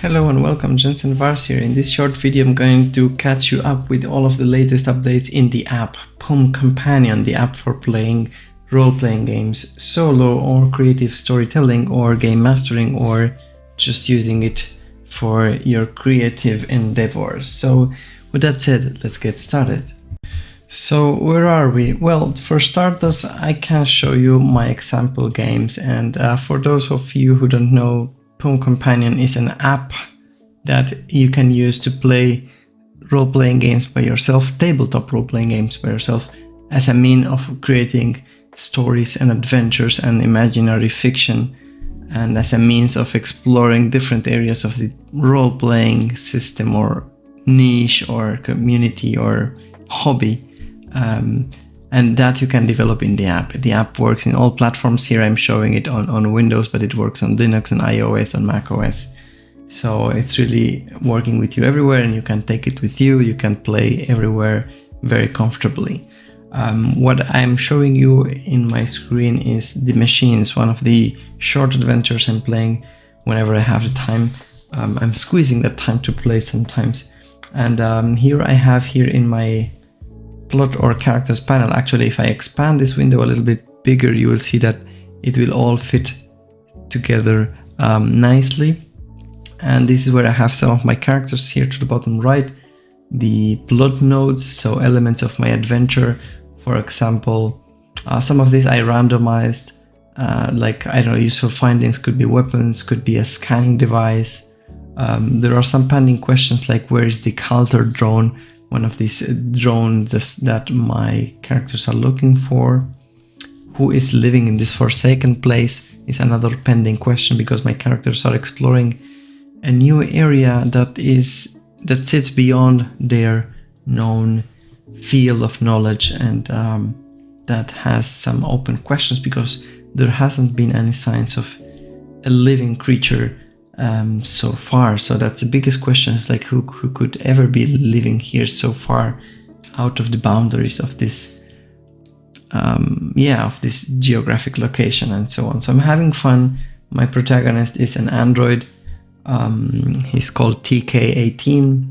Hello and welcome, Jensen Vars here. In this short video I'm going to catch you up with all of the latest updates in the app PUM Companion, the app for playing role-playing games solo or creative storytelling or game mastering or just using it for your creative endeavors. So with that said, let's get started. So where are we? Well, for starters, I can show you my example games, and for those of you who don't know, PUM Companion is an app that you can use to play role-playing games by yourself, tabletop role-playing games by yourself, as a mean of creating stories and adventures and imaginary fiction, and as a means of exploring different areas of the role-playing system or niche or community or hobby. And that you can develop in the app. The app works in all platforms. Here I'm showing it on Windows, but it works on Linux and iOS and macOS. So it's really working with you everywhere, and you can take it with you. You can play everywhere very comfortably. What I'm showing you in my screen is The Machines, one of the short adventures I'm playing whenever I have the time. I'm squeezing that time to play sometimes. And here I have here in my plot or characters panel. Actually, if I expand this window a little bit bigger, you will see that it will all fit together nicely. And this is where I have some of my characters here to the bottom right, the plot nodes, so elements of my adventure. For example, some of this I randomized, like, I don't know, useful findings could be weapons, could be a scanning device. There are some pending questions like where is the Calter drone, one of these drones that my characters are looking for. Who is living in this forsaken place is another pending question, because my characters are exploring a new area that sits beyond their known field of knowledge, and that has some open questions because there hasn't been any signs of a living creature so far. So that's the biggest question, is like who could ever be living here so far out of the boundaries of this of this geographic location and so on. So I'm having fun. My protagonist is an android. He's called TK18.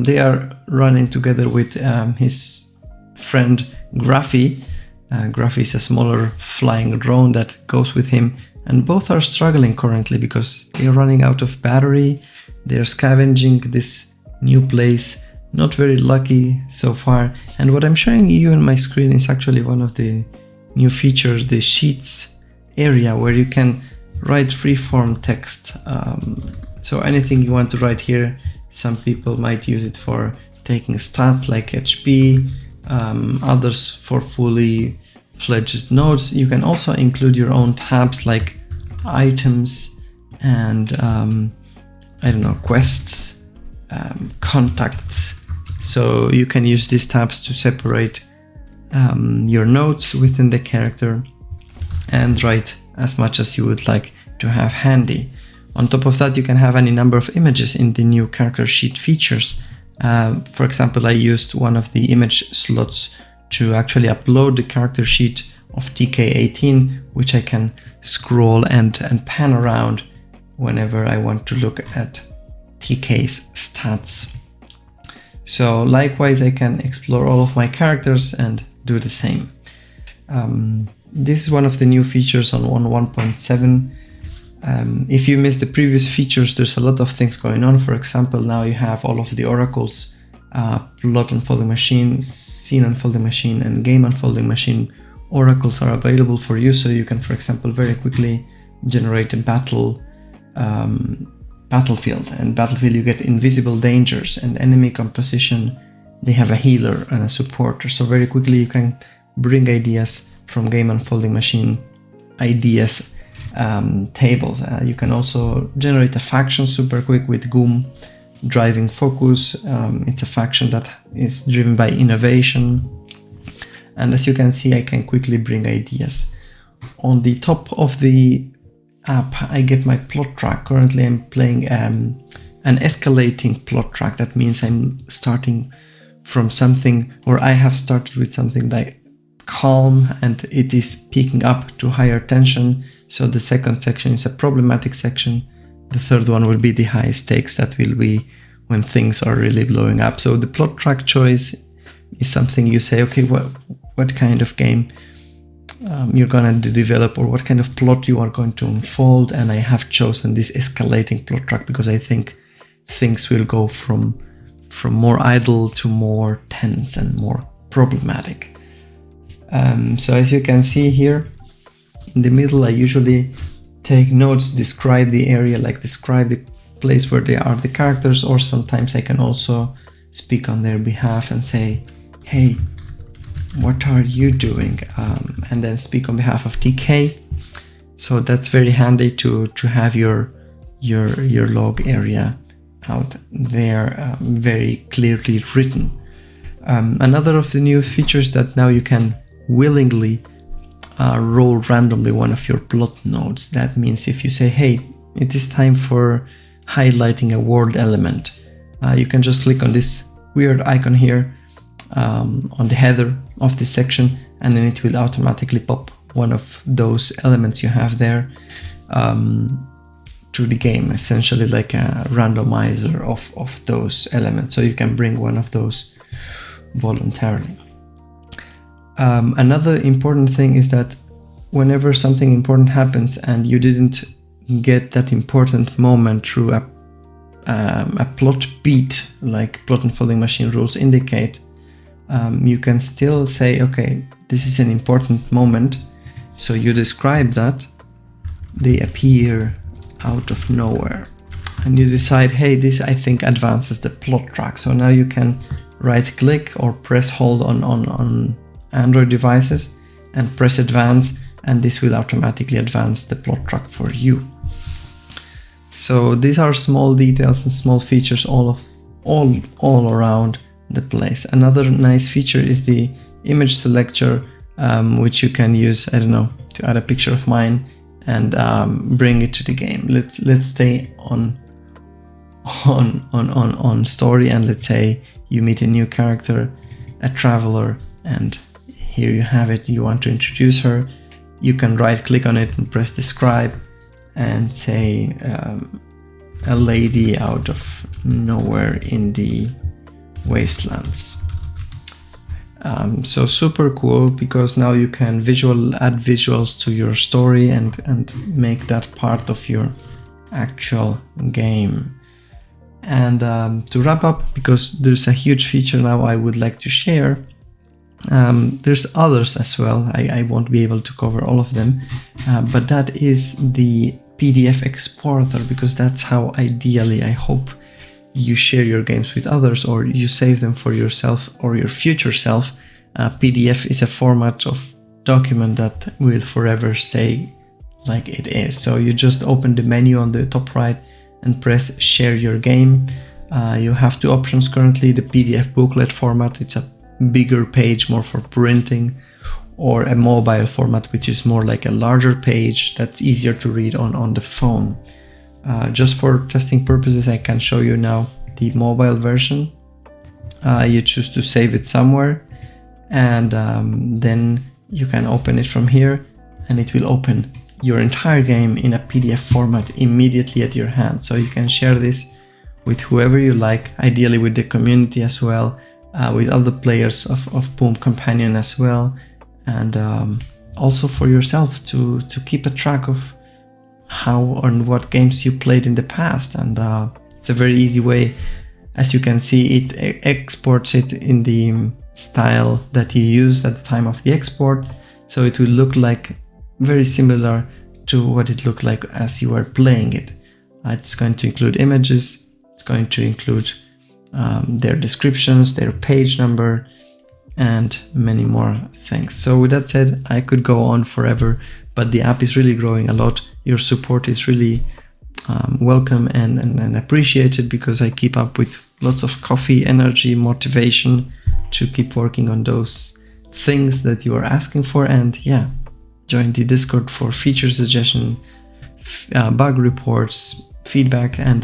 They are running together with his friend Graffy. Graffy is a smaller flying drone that goes with him, and both are struggling currently because they're running out of battery. They're scavenging this new place, not very lucky so far. And what I'm showing you on my screen is actually one of the new features, the Sheets area, where you can write freeform text. So anything you want to write here, some people might use it for taking stats like HP, others for fully fledged notes. You can also include your own tabs like items and I don't know, quests, contacts. So you can use these tabs to separate your notes within the character and write as much as you would like to have handy. On top of that, you can have any number of images in the new character sheet features. For example, I used one of the image slots to actually upload the character sheet of TK18, which I can scroll and pan around whenever I want to look at TK's stats. So likewise, I can explore all of my characters and do the same. This is one of the new features on 1.7. If you missed the previous features, there's a lot of things going on. For example, now you have all of the oracles, plot unfolding machine, scene unfolding machine, and game unfolding machine oracles are available for you. So you can, for example, very quickly generate a battlefield. And battlefield, you get invisible dangers and enemy composition. They have a healer and a supporter. So very quickly you can bring ideas from game unfolding machine ideas tables. You can also generate a faction super quick with GUM, driving focus. It's a faction that is driven by innovation. And as you can see, I can quickly bring ideas. On the top of the app, I get my plot track. Currently, I'm playing an escalating plot track. That means I'm starting from something, or I have started with something like calm, and it is peaking up to higher tension. So the second section is a problematic section. the third one will be the high stakes. That will be when things are really blowing up. So the plot track choice is something you say, okay, what kind of game you're gonna develop, or what kind of plot you are going to unfold. And I have chosen this escalating plot track because I think things will go from more idle to more tense and more problematic. So as you can see here in the middle, I usually take notes, describe the area, like describe the place where they are the characters, or sometimes I can also speak on their behalf and say, hey, what are you doing? And then speak on behalf of TK. So that's very handy to have your log area out there very clearly written. Another of the new features that now you can willingly roll randomly one of your plot nodes. That means if you say, hey, it is time for highlighting a world element, you can just click on this weird icon here on the header of this section, and then it will automatically pop one of those elements you have there to the game, essentially like a randomizer of those elements. So you can bring one of those voluntarily. Another important thing is that whenever something important happens and you didn't get that important moment through a plot beat, like plot unfolding machine rules indicate, you can still say, okay, this is an important moment. So you describe that, they appear out of nowhere, and you decide, hey, this I think advances the plot track. So now you can right click or press hold on Android devices and press advance, and this will automatically advance the plot track for you. So these are small details and small features all around the place. Another nice feature is the image selector, which you can use, I don't know, to add a picture of mine and bring it to the game. Let's stay on story, and let's say you meet a new character, a traveler, and here you have it. You want to introduce her. You can right click on it and press describe and say a lady out of nowhere in the wastelands. So super cool, because now you can add visuals to your story and make that part of your actual game. And to wrap up, because there's a huge feature now I would like to share. There's others as well. I won't be able to cover all of them, but that is the PDF exporter, because that's how ideally I hope you share your games with others, or you save them for yourself or your future self. PDF is a format of document that will forever stay like it is. So you just open the menu on the top right and press share your game. You have two options currently: the PDF booklet format, it's a bigger page more for printing, or a mobile format, which is more like a larger page that's easier to read on the phone. Just for testing purposes, I can show you now the mobile version. You choose to save it somewhere, and then you can open it from here, and it will open your entire game in a PDF format immediately at your hand. So you can share this with whoever you like, ideally with the community as well, with other players of PUM Companion as well, and also for yourself to keep a track of how and what games you played in the past. And it's a very easy way. As you can see, it exports it in the style that you used at the time of the export, so it will look like very similar to what it looked like as you were playing it. It's going to include images, it's going to include their descriptions, their page number, and many more things. So with that said, I could go on forever, but the app is really growing a lot. Your support is really welcome and appreciated, because I keep up with lots of coffee, energy, motivation to keep working on those things that you are asking for. And yeah, join the Discord for feature suggestion, bug reports, feedback, and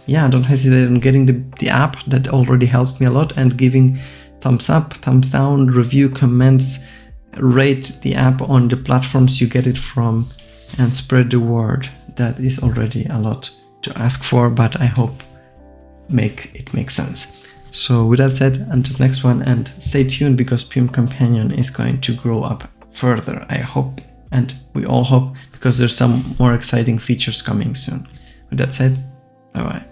yeah, don't hesitate on getting the app. That already helped me a lot, and giving thumbs up, thumbs down, review, comments, rate the app on the platforms you get it from, and spread the word. That is already a lot to ask for, but I hope it makes sense. So with that said, until next one, and stay tuned because PUM Companion is going to grow up further, I hope, and we all hope, because there's some more exciting features coming soon. With that said, bye bye.